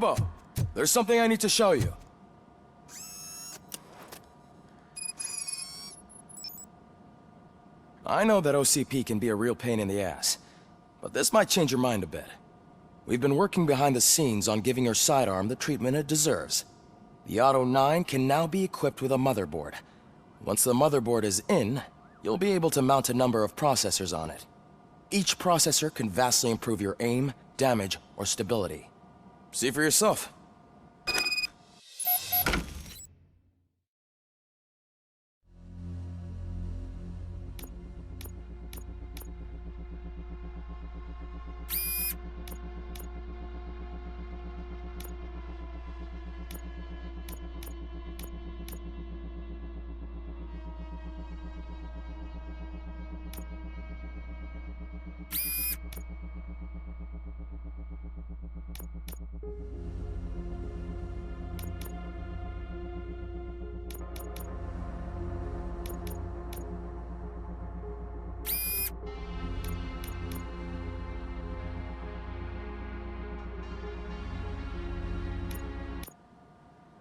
Robo, there's something I need to show you. I know that OCP can be a real pain in the ass, but this might change your mind a bit. We've been working behind the scenes on giving your sidearm the treatment it deserves. The Auto 9 can now be equipped with a motherboard. Once the motherboard is in, you'll be able to mount a number of processors on it. Each processor can vastly improve your aim, damage, or stability. See for yourself.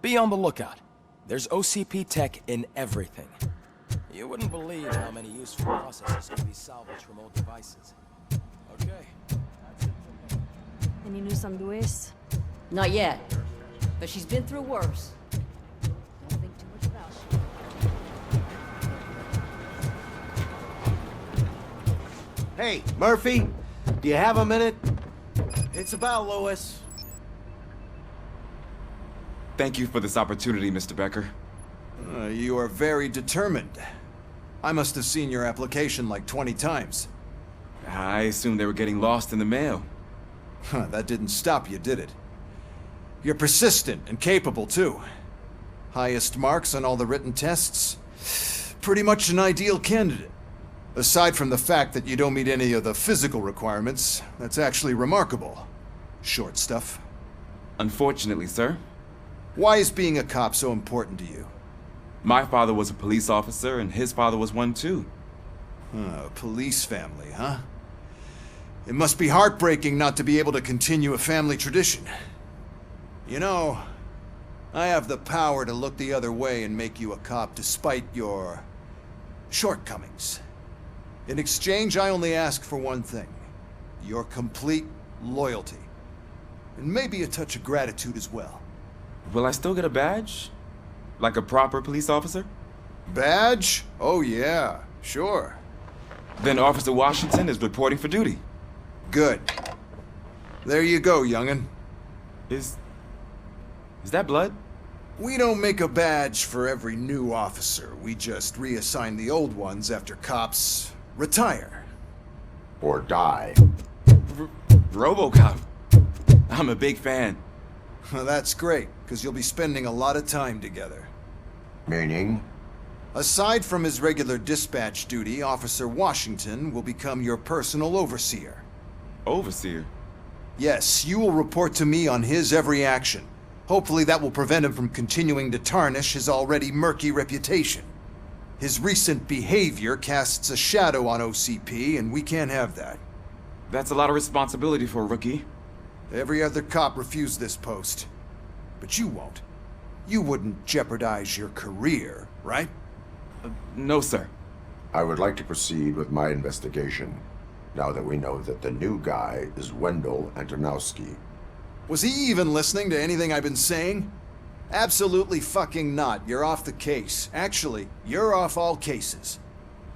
Be on the lookout. There's OCP tech in everything. You wouldn't believe how many useful processes can be salvaged from old devices. Okay, that's it for me. Any news on Luis? Not yet, but she's been through worse. Don't think too much about it. Hey, Murphy, do you have a minute? It's about Lois. Thank you for this opportunity, Mr. Becker. You are very determined. I must have seen your application like 20 times. I assumed they were getting lost in the mail. That didn't stop you, did it? You're persistent and capable, too. Highest marks on all the written tests. Pretty much an ideal candidate. Aside from the fact that you don't meet any of the physical requirements, that's actually remarkable. Short stuff. Unfortunately, sir. Why is being a cop so important to you? My father was a police officer, and his father was one too. A police family, huh? It must be heartbreaking not to be able to continue a family tradition. You know, I have the power to look the other way and make you a cop despite your shortcomings. In exchange, I only ask for one thing. Your complete loyalty. And maybe a touch of gratitude as well. Will I still get a badge? Like a proper police officer? Badge? Oh yeah, sure. Then Officer Washington is reporting for duty. Good. There you go, young'un. Is that blood? We don't make a badge for every new officer. We just reassign the old ones after cops retire. Or die. Robocop. I'm a big fan. Well, that's great, because you'll be spending a lot of time together. Meaning? Aside from his regular dispatch duty, Officer Washington will become your personal overseer. Overseer? Yes, you will report to me on his every action. Hopefully that will prevent him from continuing to tarnish his already murky reputation. His recent behavior casts a shadow on OCP, and we can't have that. That's a lot of responsibility for a rookie. Every other cop refused this post. But you won't. You wouldn't jeopardize your career, right? No, sir. I would like to proceed with my investigation, now that we know that the new guy is Wendell Antonowski. Was he even listening to anything I've been saying? Absolutely fucking not. You're off the case. Actually, you're off all cases.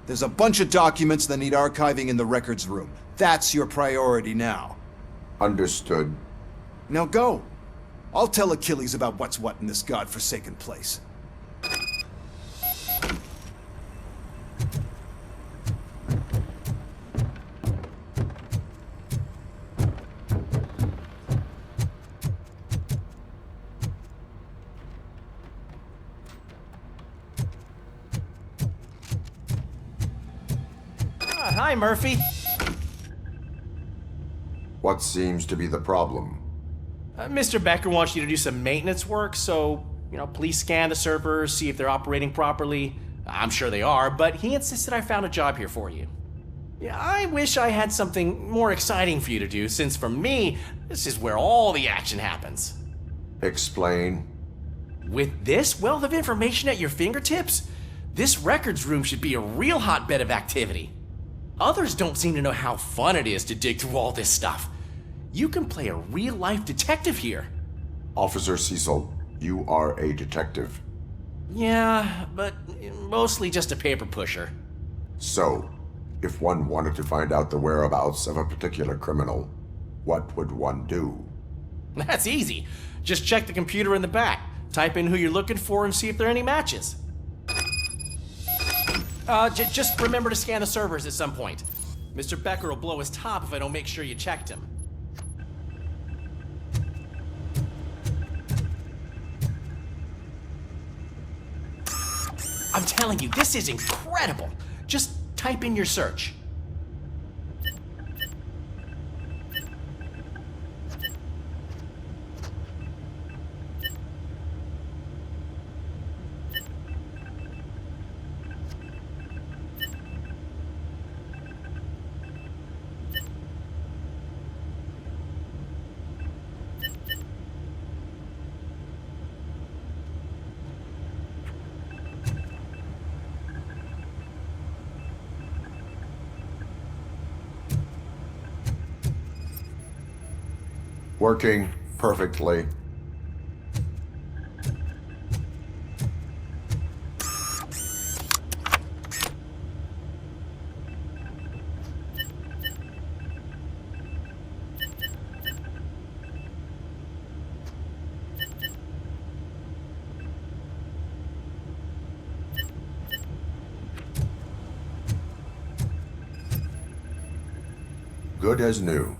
There's a bunch of documents that need archiving in the records room. That's your priority now. Understood. Now go. I'll tell Achilles about what's what in this godforsaken place. Hi, Murphy. What seems to be the problem? Mr. Becker wants you to do some maintenance work, so, please scan the servers, see if they're operating properly. I'm sure they are, but he insisted I found a job here for you. Yeah, I wish I had something more exciting for you to do, since for me, this is where all the action happens. Explain. With this wealth of information at your fingertips, this records room should be a real hotbed of activity. Others don't seem to know how fun it is to dig through all this stuff. You can play a real-life detective here. Officer Cecil, you are a detective. Yeah, but mostly just a paper pusher. So, if one wanted to find out the whereabouts of a particular criminal, what would one do? That's easy. Just check the computer in the back, type in who you're looking for, and see if there are any matches. Just remember to scan the servers at some point. Mr. Becker will blow his top if I don't make sure you checked him. I'm telling you, this is incredible. Just type in your search. Working perfectly. Good as new.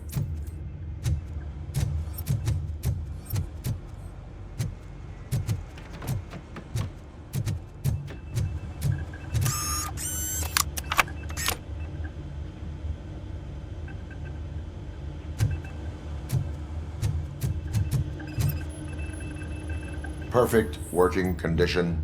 Perfect working condition.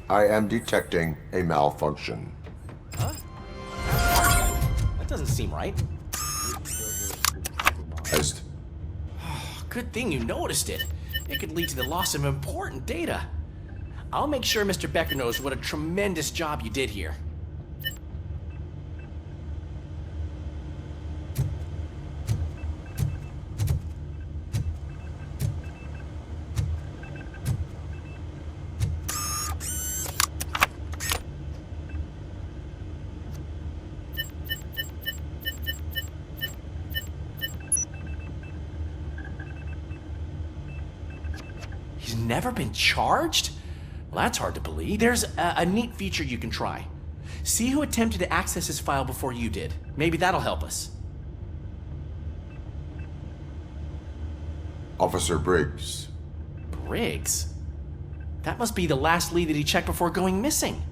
I am detecting a malfunction. That doesn't seem right. As Good thing you noticed it. It could lead to the loss of important data. I'll make sure Mr. Becker knows what a tremendous job you did here. He's never been charged? Well, that's hard to believe. There's a neat feature you can try. See who attempted to access his file before you did. Maybe that'll help us. Officer Briggs. Briggs? That must be the last lead that he checked before going missing.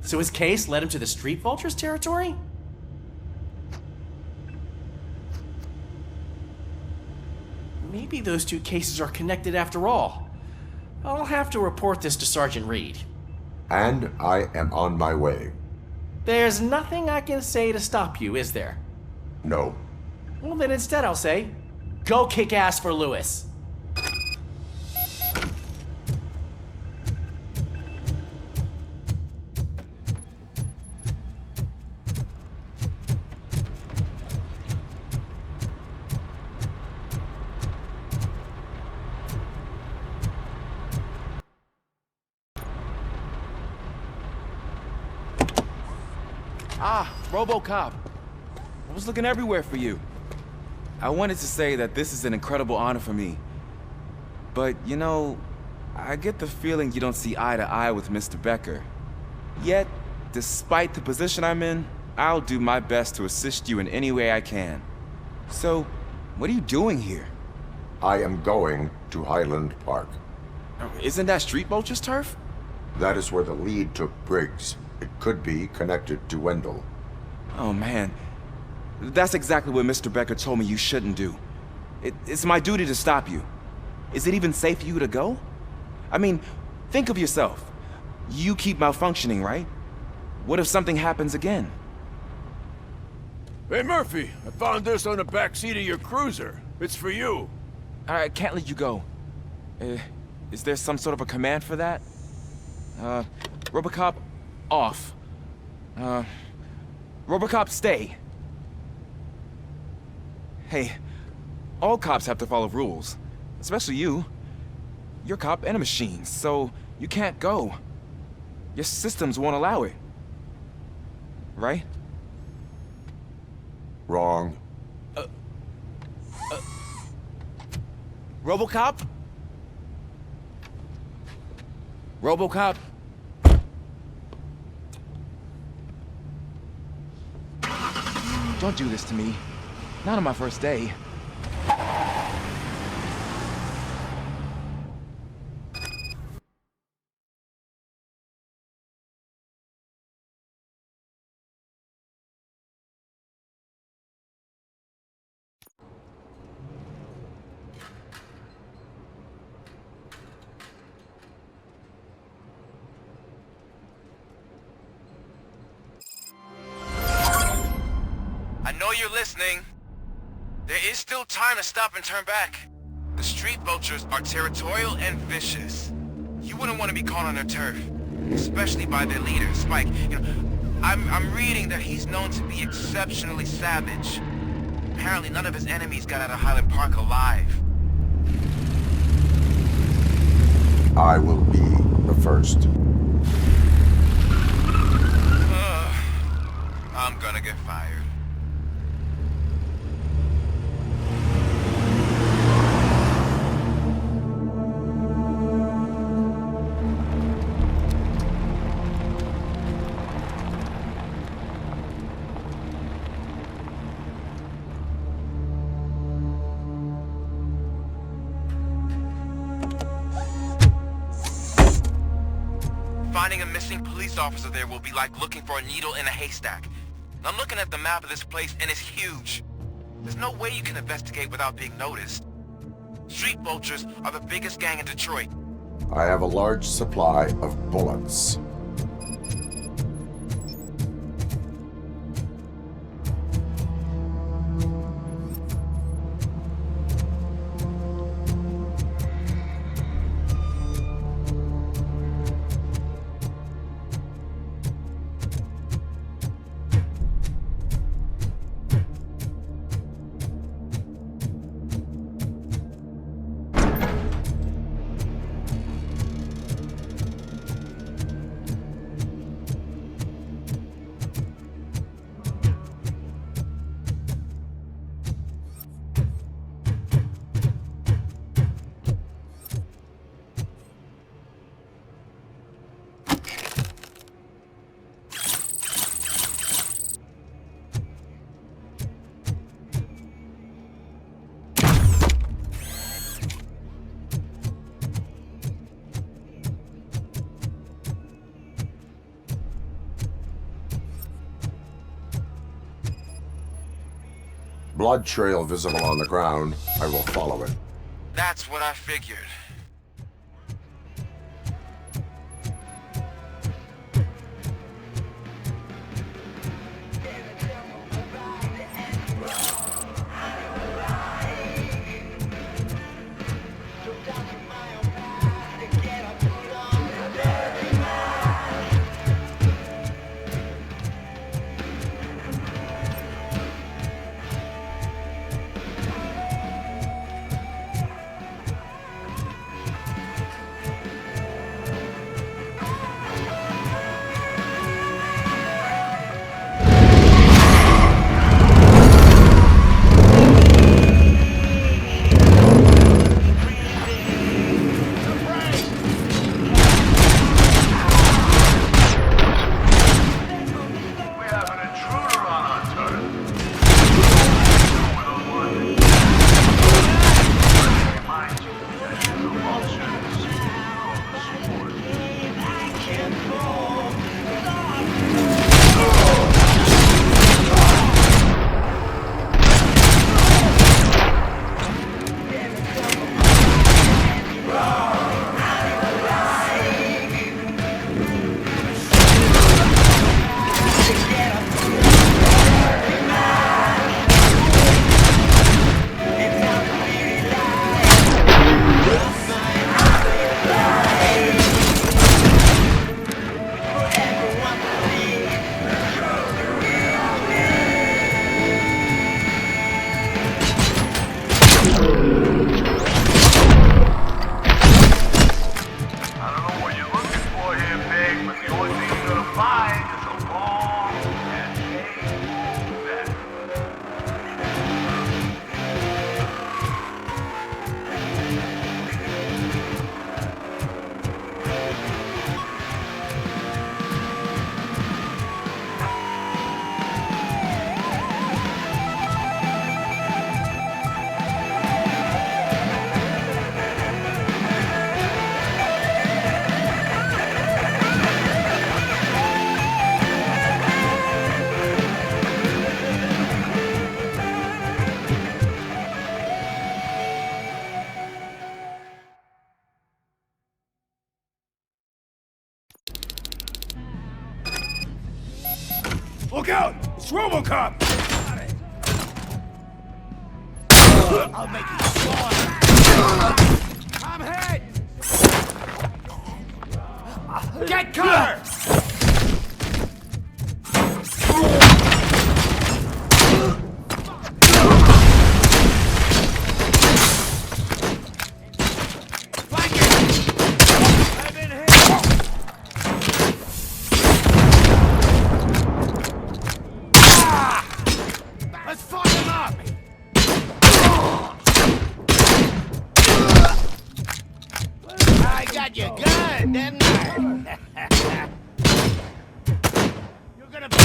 So his case led him to the Street Vultures territory? Maybe those two cases are connected after all. I'll have to report this to Sergeant Reed. And I am on my way. There's nothing I can say to stop you, is there? No. Well, then instead I'll say, go kick ass for Lewis. Ah, Robocop. I was looking everywhere for you. I wanted to say that this is an incredible honor for me. But, you know, I get the feeling you don't see eye to eye with Mr. Becker. Yet, despite the position I'm in, I'll do my best to assist you in any way I can. So, what are you doing here? I am going to Highland Park. Isn't that Street Vulture's turf? That is where the lead took Briggs. It could be connected to Wendell. Oh, man. That's exactly what Mr. Becker told me you shouldn't do. It's my duty to stop you. Is it even safe for you to go? I mean, think of yourself. You keep malfunctioning, right? What if something happens again? Hey, Murphy, I found this on the back seat of your cruiser. It's for you. I can't let you go. Is there some sort of a command for that? Robocop, off. Robocop, stay. Hey, all cops have to follow rules. Especially you. You're a cop and a machine, so you can't go. Your systems won't allow it. Right? Wrong. Robocop? Robocop? Don't do this to me. Not on my first day. I know you're listening. There is still time to stop and turn back. The street vultures are territorial and vicious. You wouldn't want to be caught on their turf, especially by their leader, Spike. You know, I'm reading that he's known to be exceptionally savage. Apparently none of his enemies got out of Highland Park alive. I will be the first. I'm gonna get fired. Finding a missing police officer there will be like looking for a needle in a haystack. I'm looking at the map of this place and it's huge. There's no way you can investigate without being noticed. Street vultures are the biggest gang in Detroit. I have a large supply of bullets. Blood trail visible on the ground. I will follow it. That's what I figured. Look out! It's Robocop! I'll make you swallow. I'm hit! Get cover! Let's fuck him up! I got you good, didn't I? You're gonna be...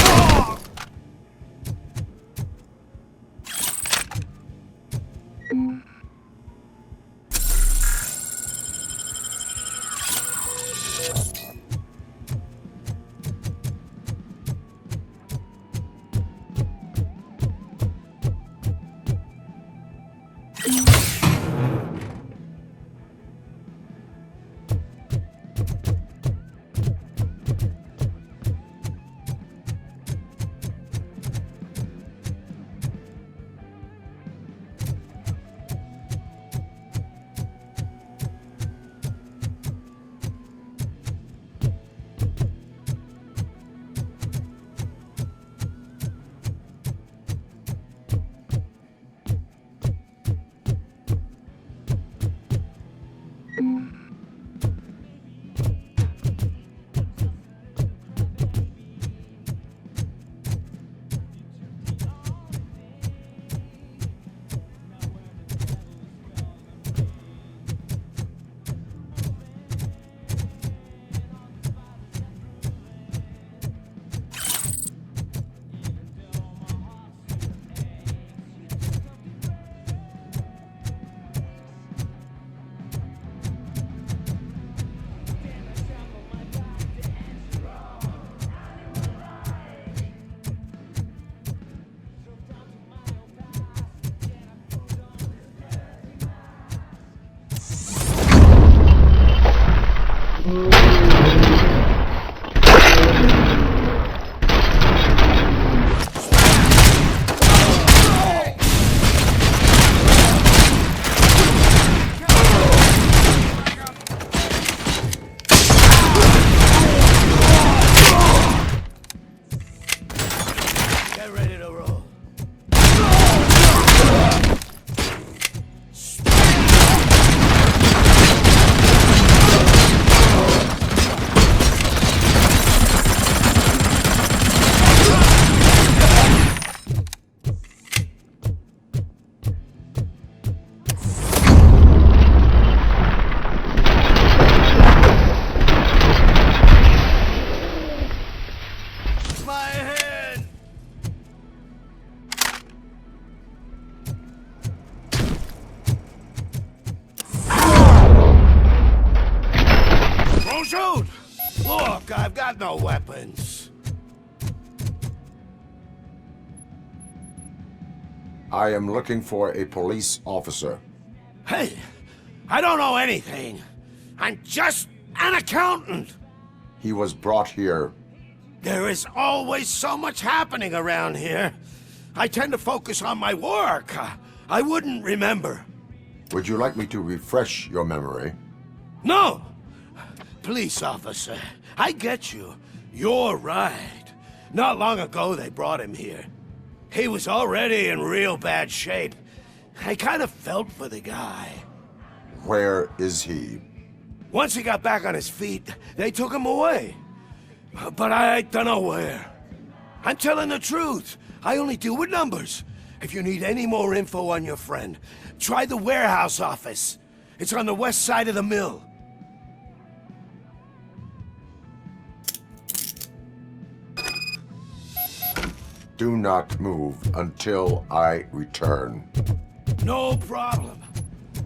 Get ready to roll. My hand! Don't shoot! Look, I've got no weapons. I am looking for a police officer. Hey, I don't know anything. I'm just an accountant. He was brought here. There is always so much happening around here. I tend to focus on my work. I wouldn't remember. Would you like me to refresh your memory? No! Police officer, I get you. You're right. Not long ago they brought him here. He was already in real bad shape. I kind of felt for the guy. Where is he? Once he got back on his feet, they took him away. But I don't know where. I'm telling the truth. I only deal with numbers. If you need any more info on your friend, try the warehouse office. It's on the west side of the mill. Do not move until I return. No problem.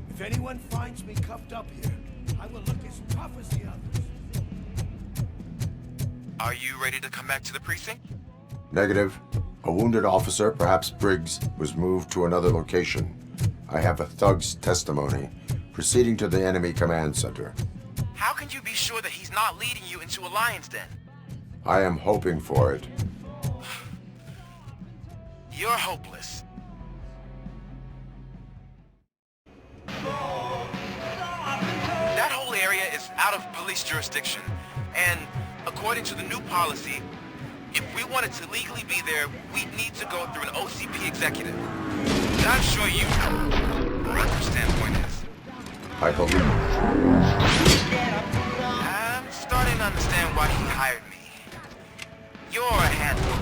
If anyone finds me cuffed up here, I will look as tough as the others. Are you ready to come back to the precinct? Negative. A wounded officer, perhaps Briggs, was moved to another location. I have a thug's testimony, proceeding to the enemy command center. How can you be sure that he's not leading you into a lion's den? I am hoping for it. You're hopeless. That whole area is out of police jurisdiction, and according to the new policy, if we wanted to legally be there, we'd need to go through an OCP executive. And I'm sure you know what their standpoint is. I believe. I'm starting to understand why he hired me. You're a handful.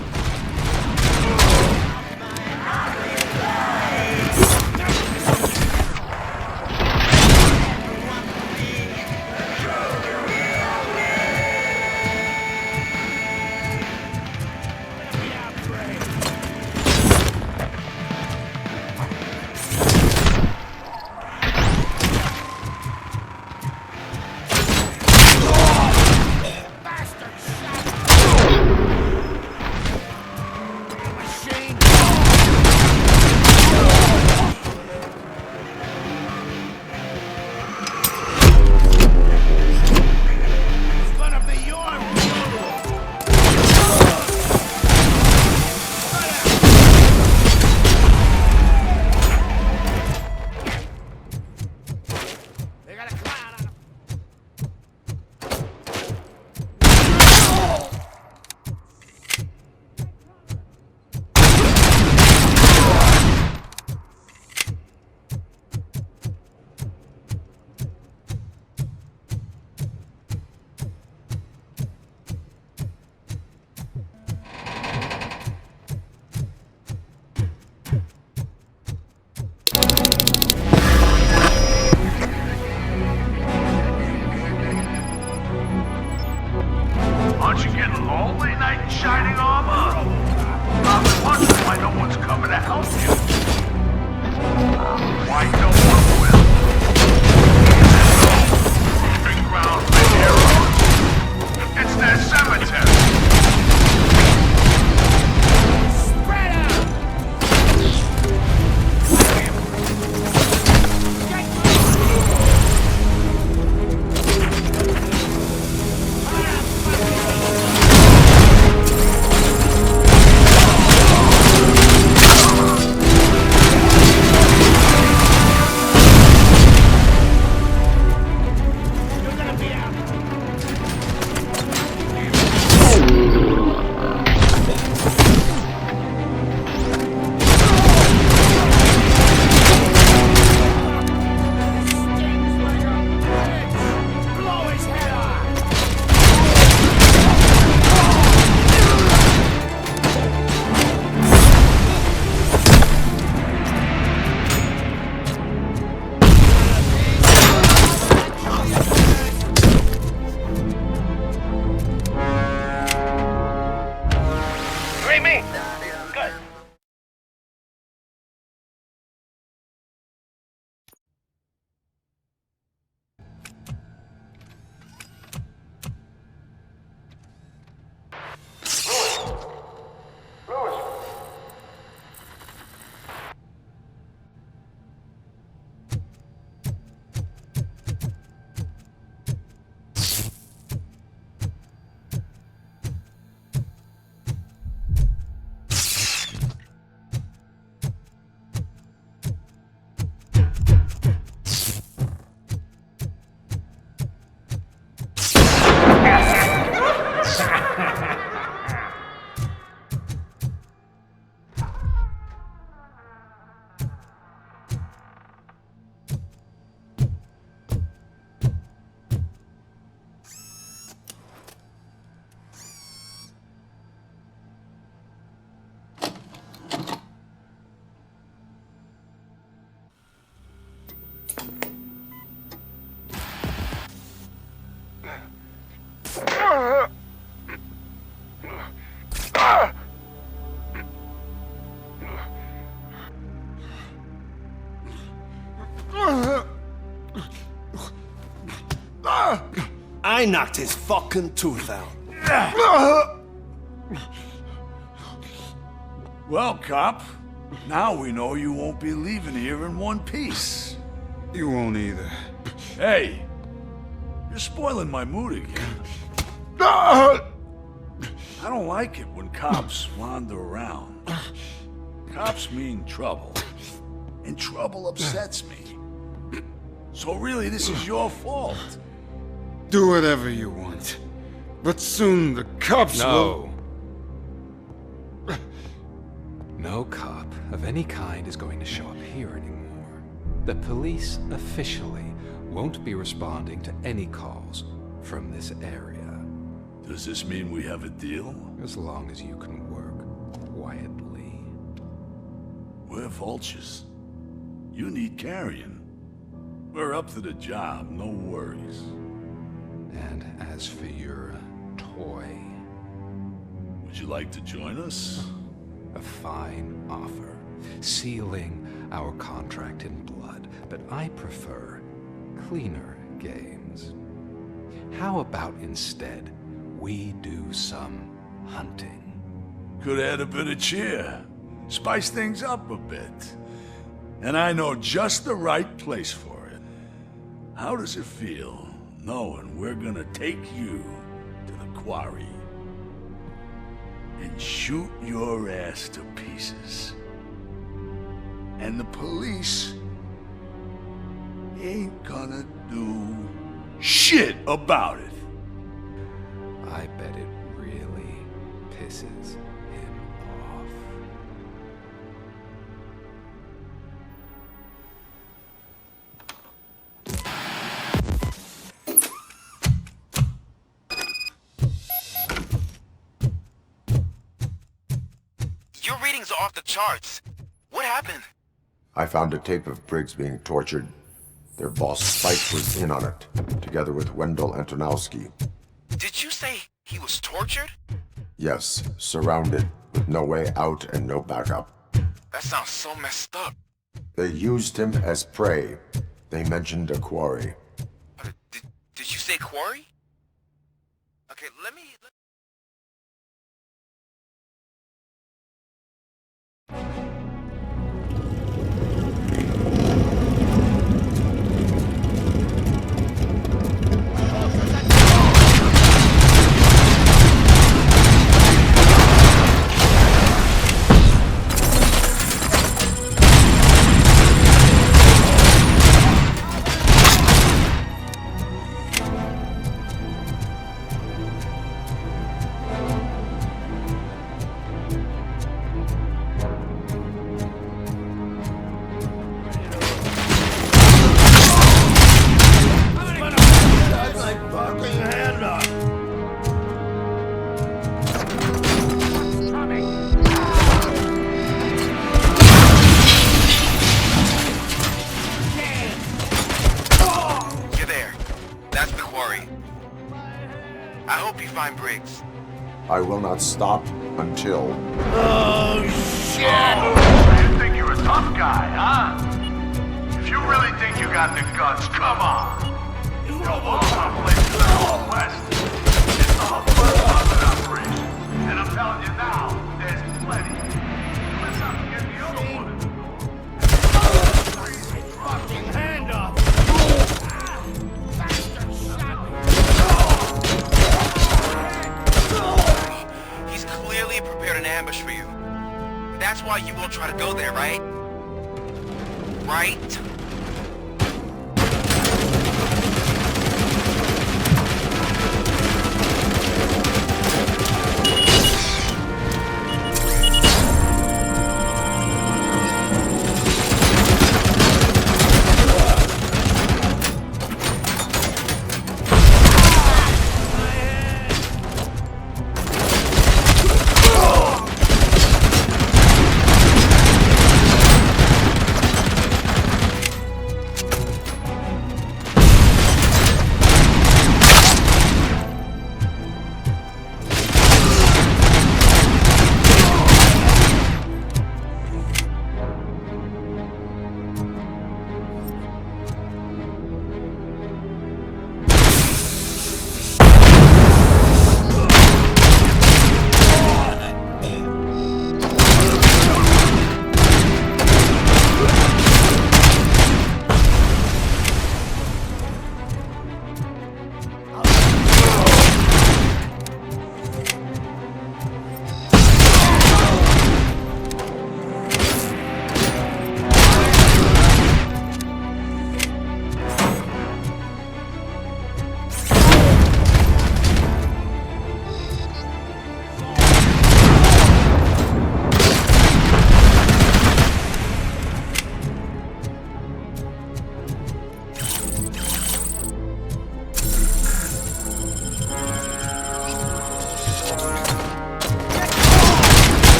Aren't you getting lonely, knight in shining armor? I've been wondering why no one's coming to help you. Why no one will? Proving ground for heroes. It's their cemetery. Spread out! I knocked his fucking tooth out. Well, cop, now we know you won't be leaving here in one piece. You won't either. Hey, you're spoiling my mood again. I don't like it when cops wander around. Cops mean trouble. And trouble upsets me. So really, this is your fault. Do whatever you want. But soon the cops will... No cop of any kind is going to show up here anymore. The police officially won't be responding to any calls from this area. Does this mean we have a deal? As long as you can work quietly. We're vultures. You need carrion. We're up to the job, no worries. And as for your toy... Would you like to join us? A fine offer, sealing our contract in blood, but I prefer cleaner games. How about instead we do some hunting? Could add a bit of cheer, spice things up a bit. And I know just the right place for it. How does it feel knowing we're gonna take you to the quarry and shoot your ass to pieces? And the police ain't gonna do shit about it. I bet it really pisses him off. Your readings are off the charts. What happened? I found a tape of Briggs being tortured. Their boss Spike was in on it, together with Wendell Antonowski. Did you say he was tortured? Yes, surrounded, with no way out and no backup. That sounds so messed up. They used him as prey. They mentioned a quarry. Did you say quarry? Okay, let me... Briggs. I will not stop until... Oh, shit! You think you're a tough guy, huh? If you really think you got the guts, come on! Robocop plays in the West. It's the humblest puppet operation. And I'm telling you now, there's plenty. Let's not forget the other one. Fucking hand up! Bastard shot me! He's clearly prepared an ambush for you. That's why you won't try to go there, right? Right?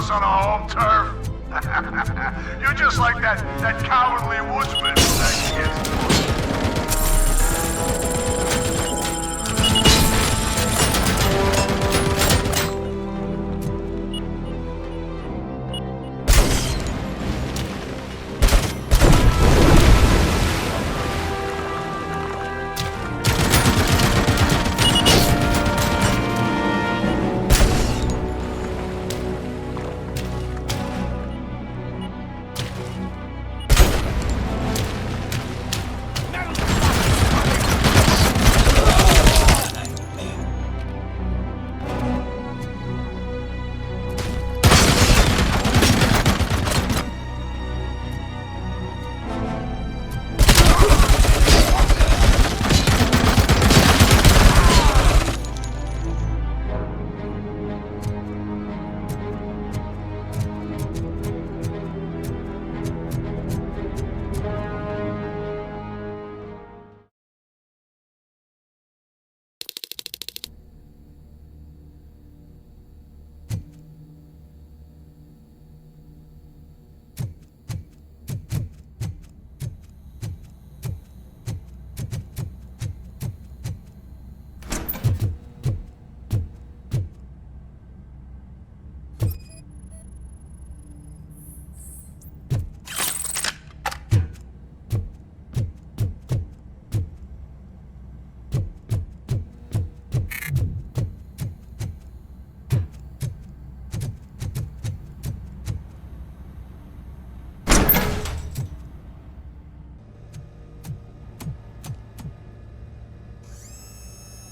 us on our home turf? You're just like that cowardly woodsman that gets...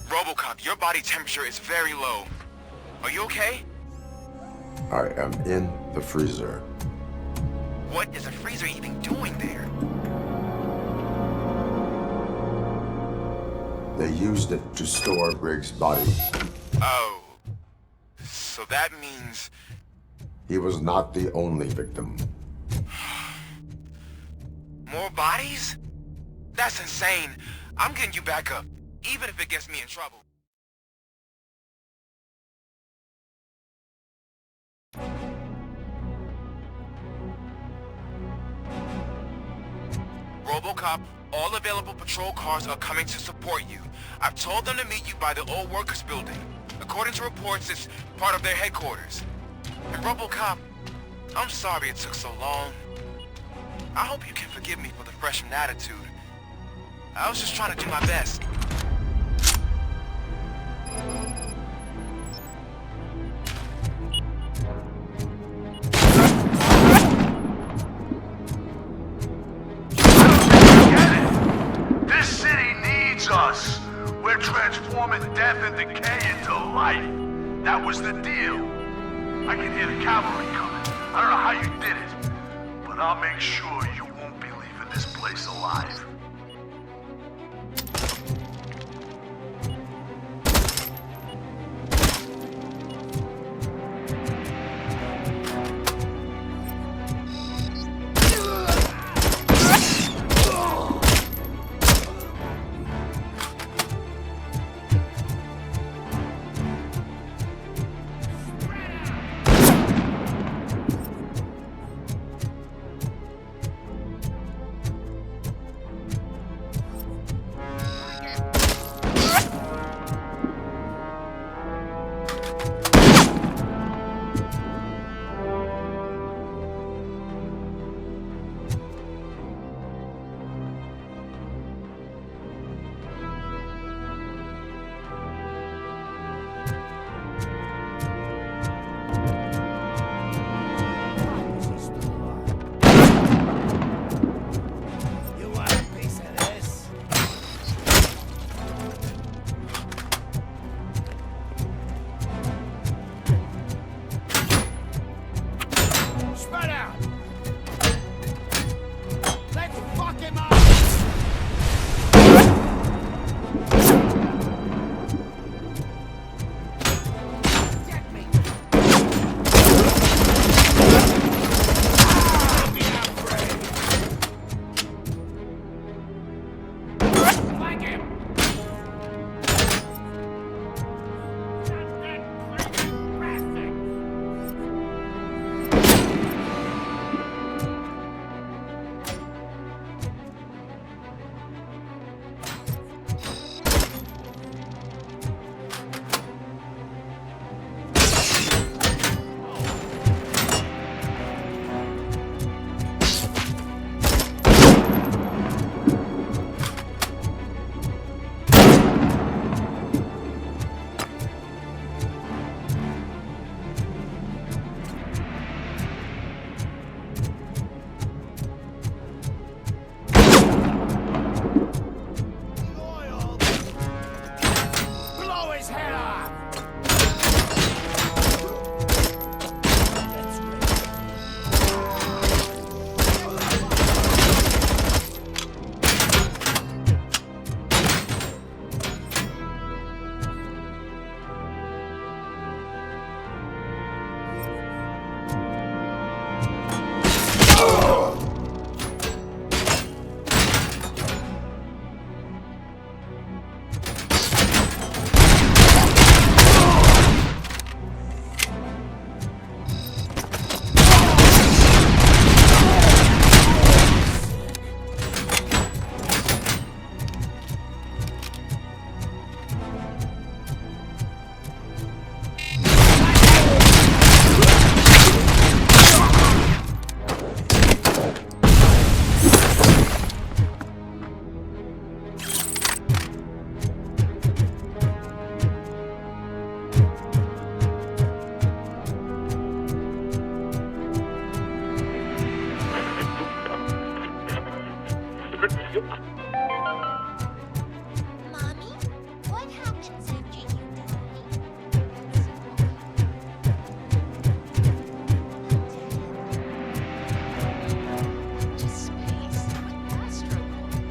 Robocop, your body temperature is very low. Are you okay? I am in the freezer. What is a freezer even doing there? They used it to store Briggs' body. Oh. So that means... He was not the only victim. More bodies? That's insane. I'm getting you back up, even if it gets me in trouble. Robocop, all available patrol cars are coming to support you. I've told them to meet you by the old workers building. According to reports, it's part of their headquarters. And Robocop, I'm sorry it took so long. I hope you can forgive me for the freshman attitude. I was just trying to do my best. This city needs us. We're transforming death and decay into life. That was the deal. I can hear the cavalry coming. I don't know how you did it, but I'll make sure you won't be leaving this place alive. Mommy, what happens after you die? To space with Astrocorp.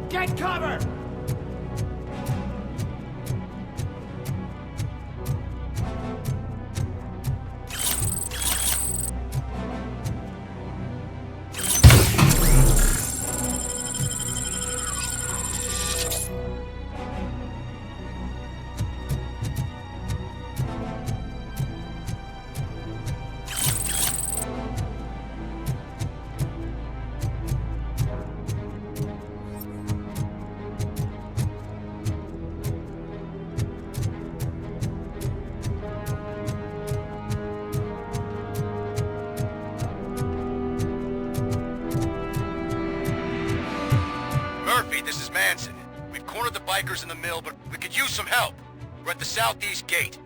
Get cover! Murphy, this is Manson. We've cornered the bikers in the mill, but we could use some help. We're at the southeast gate.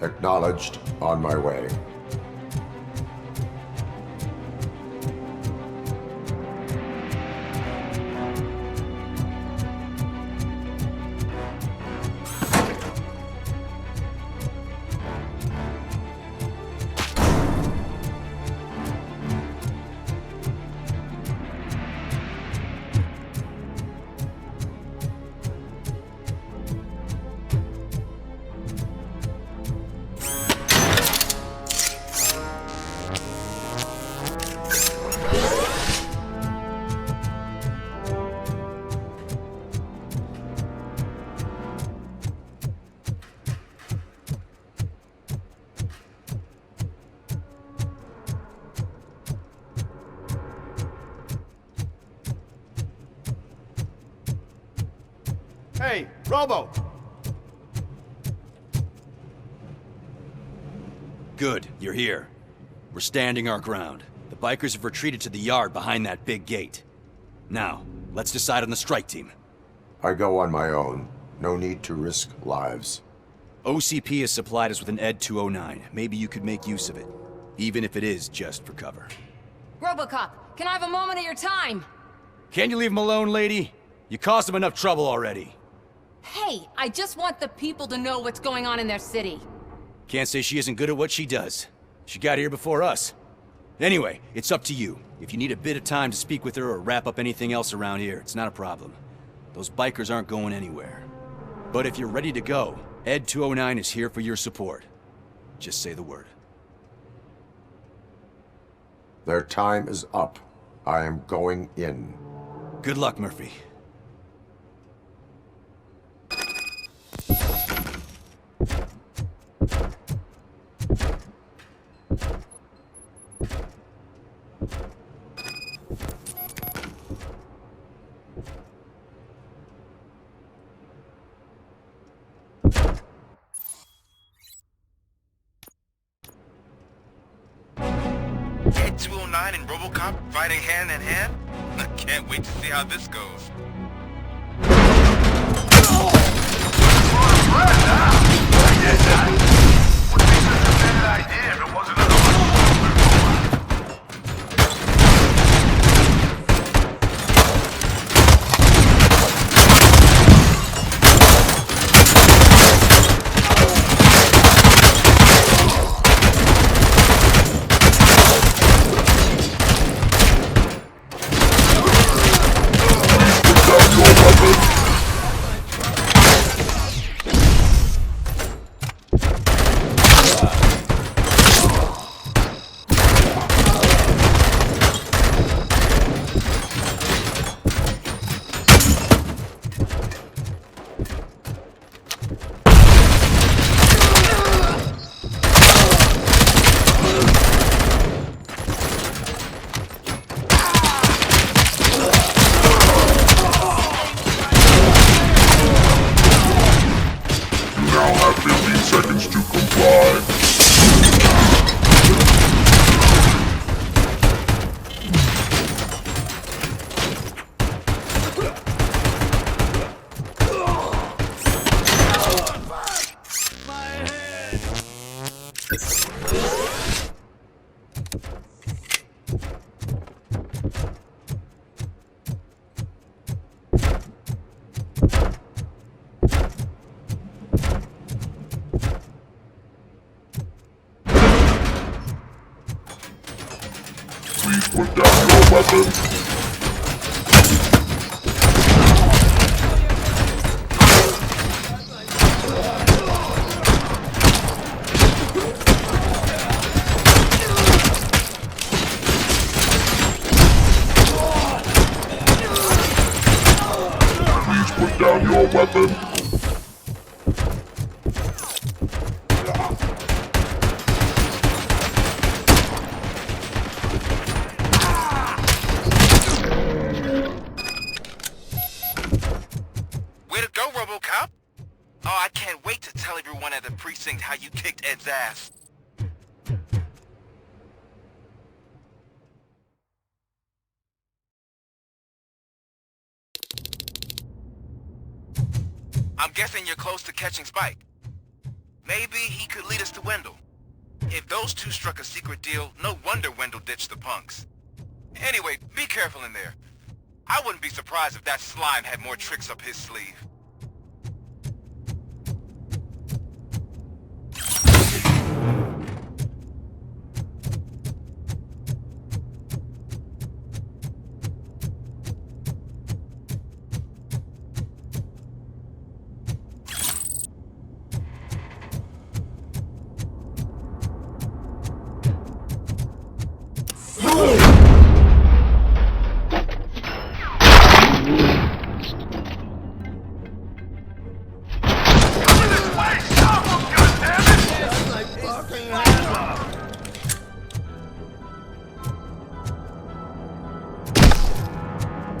Acknowledged. On my way. Hey, Robo! Good, you're here. We're standing our ground. The bikers have retreated to the yard behind that big gate. Now, let's decide on the strike team. I go on my own. No need to risk lives. OCP has supplied us with an ED 209. Maybe you could make use of it, even if it is just for cover. Robocop, can I have a moment of your time? Can you leave him alone, lady? You caused him enough trouble already. Hey, I just want the people to know what's going on in their city. Can't say she isn't good at what she does. She got here before us. Anyway, it's up to you. If you need a bit of time to speak with her or wrap up anything else around here, it's not a problem. Those bikers aren't going anywhere. But if you're ready to go, ED 209 is here for your support. Just say the word. Their time is up. I am going in. Good luck, Murphy. ED 209 and Robocop fighting hand in hand? I can't wait to see how this goes. put down your weapon. Way to go, Robocop! Oh, I can't wait to tell everyone at the precinct how you kicked Ed's ass. I'm guessing you're close to catching Spike. Maybe he could lead us to Wendell. If those two struck a secret deal, no wonder Wendell ditched the punks. Anyway, be careful in there. I wouldn't be surprised if that slime had more tricks up his sleeve.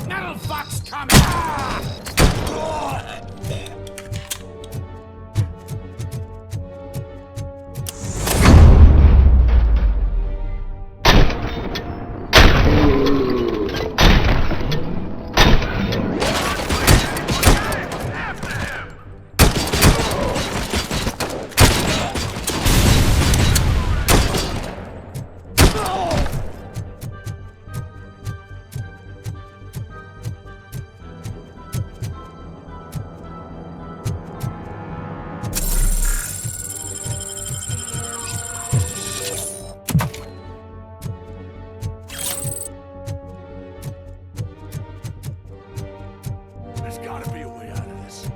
Metal Fox coming! There's gotta be a way out of this.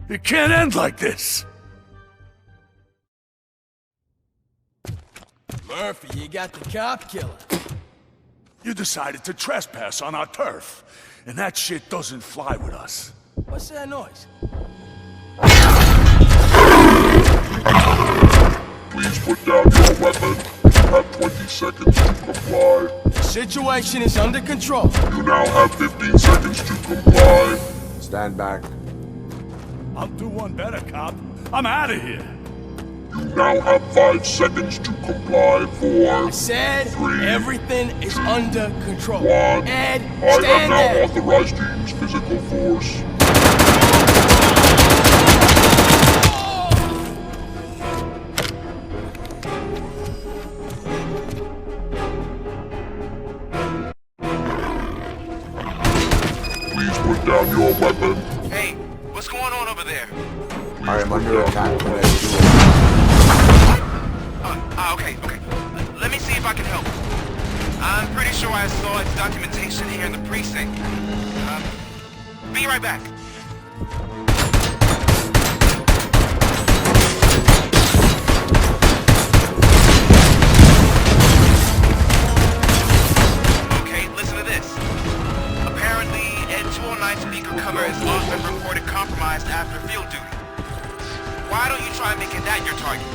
It can't end like this! Murphy, you got the cop killer. You decided to trespass on our turf, and that shit doesn't fly with us. What's that noise? Please put down your weapon. You have 20 seconds to comply. The situation is under control. You now have 15 seconds to comply. Stand back. I'll do one better, cop. I'm out of here. You now have 5 seconds to comply. 4, I said 3, everything is under control. 1. Ed, I stand am now there. authorized to use physical force. Please put down your weapon. Hey, what's going on over there? I am under attack from a Okay. Let me see if I can help. I'm pretty sure I saw its documentation here in the precinct. Be right back. Okay, listen to this. Apparently, Ed 209 speaker cover has often reported compromised after field duty. Why don't you try making that your target?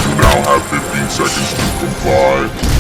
You now have 15 seconds to comply.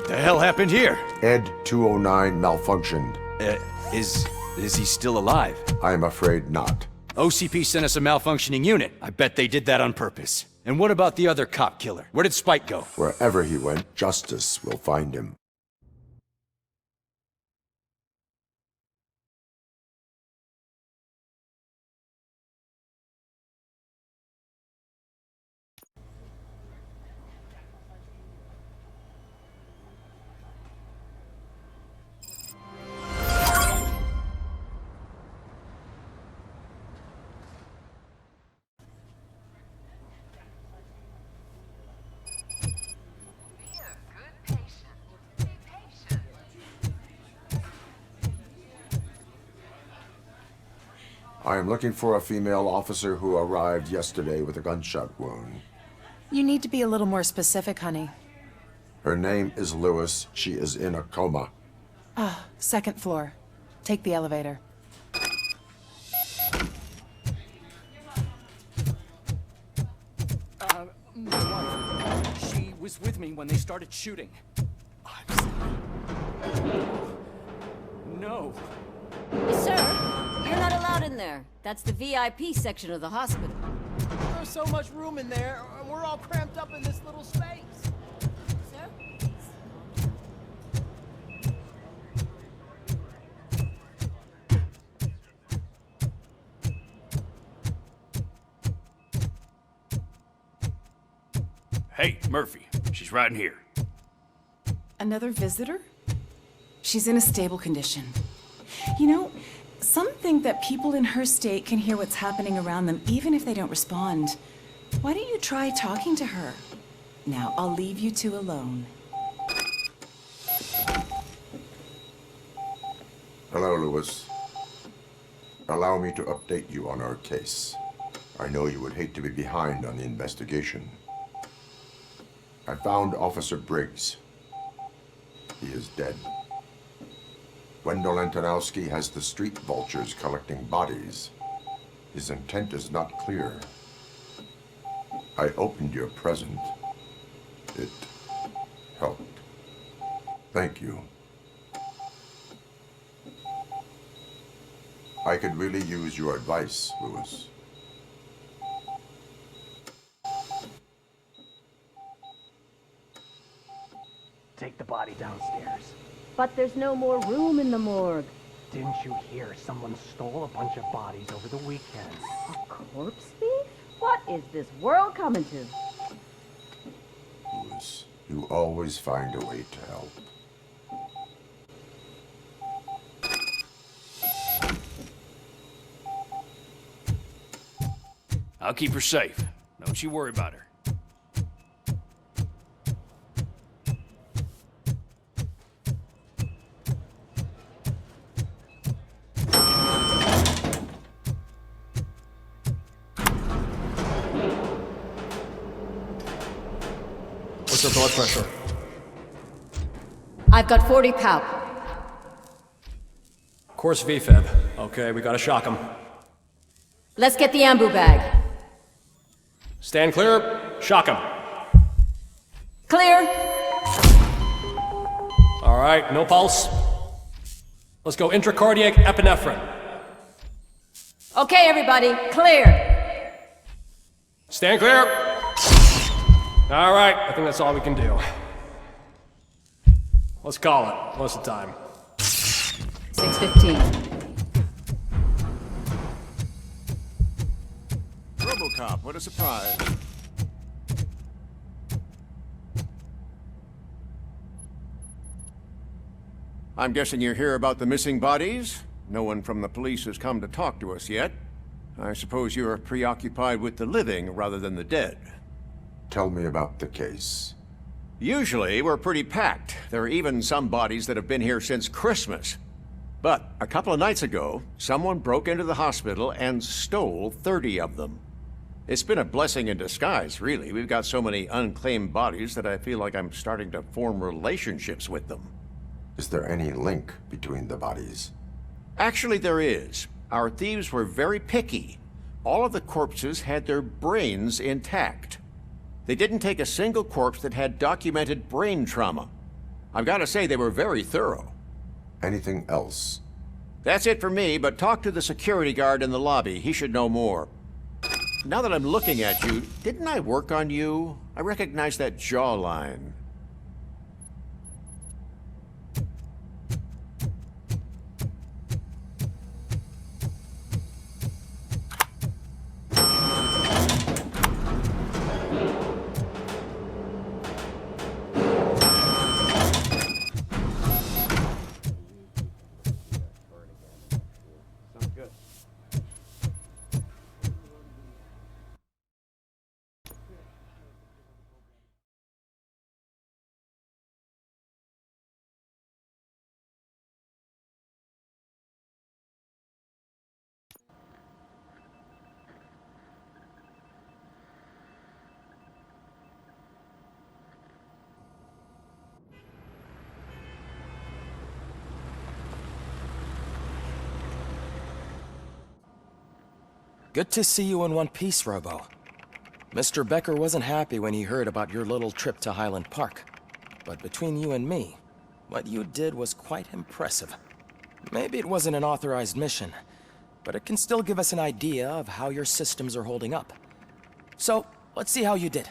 The hell happened here? Ed 209 malfunctioned. Is he still alive? I am afraid not. OCP sent us a malfunctioning unit. I bet they did that on purpose. And what about the other cop killer? Where did Spike go? Wherever he went, justice will find him. I am looking for a female officer who arrived yesterday with a gunshot wound. You need to be a little more specific, honey. Her name is Lewis. She is in a coma. Ah, second floor. Take the elevator. My wife, she was with me when they started shooting. I'm sorry. No. Sir, you're not allowed in there. That's the VIP section of the hospital. There's so much room in there, and we're all cramped up in this little space. Sir? Hey, Murphy. She's right in here. Another visitor? She's in a stable condition. You know, some think that people in her state can hear what's happening around them even if they don't respond. Why don't you try talking to her? Now, I'll leave you two alone. Hello, Lewis. Allow me to update you on our case. I know you would hate to be behind on the investigation. I found Officer Briggs. He is dead. Wendell Antonowski has the street vultures collecting bodies. His intent is not clear. I opened your present. It helped. Thank you. I could really use your advice, Lewis. Take the body downstairs. But there's no more room in the morgue. Didn't you hear someone stole a bunch of bodies over the weekend? A corpse thief? What is this world coming to? Lewis, you always find a way to help. I'll keep her safe. Don't you worry about her. What's her blood pressure? I've got 40 palp. Course VFib. Okay, we gotta shock him. Let's get the ambu bag. Stand clear. Shock him. Clear. All right, no pulse. Let's go intracardiac epinephrine. Okay, everybody, clear. Stand clear. All right, I think that's all we can do. Let's call it. What's the time? 6:15. Robocop, what a surprise. I'm guessing you're here about the missing bodies? No one from the police has come to talk to us yet. I suppose you're preoccupied with the living rather than the dead. Tell me about the case. Usually, we're pretty packed. There are even some bodies that have been here since Christmas. But a couple of nights ago, someone broke into the hospital and stole 30 of them. It's been a blessing in disguise, really. We've got so many unclaimed bodies that I feel like I'm starting to form relationships with them. Is there any link between the bodies? Actually, there is. Our thieves were very picky. All of the corpses had their brains intact. They didn't take a single corpse that had documented brain trauma. I've got to say they were very thorough. Anything else? That's it for me, but talk to the security guard in the lobby. He should know more. Now that I'm looking at you, didn't I work on you? I recognize that jawline. Good to see you in one piece, Robo. Mr. Becker wasn't happy when he heard about your little trip to Highland Park. But between you and me, what you did was quite impressive. Maybe it wasn't an authorized mission, but it can still give us an idea of how your systems are holding up. So, let's see how you did.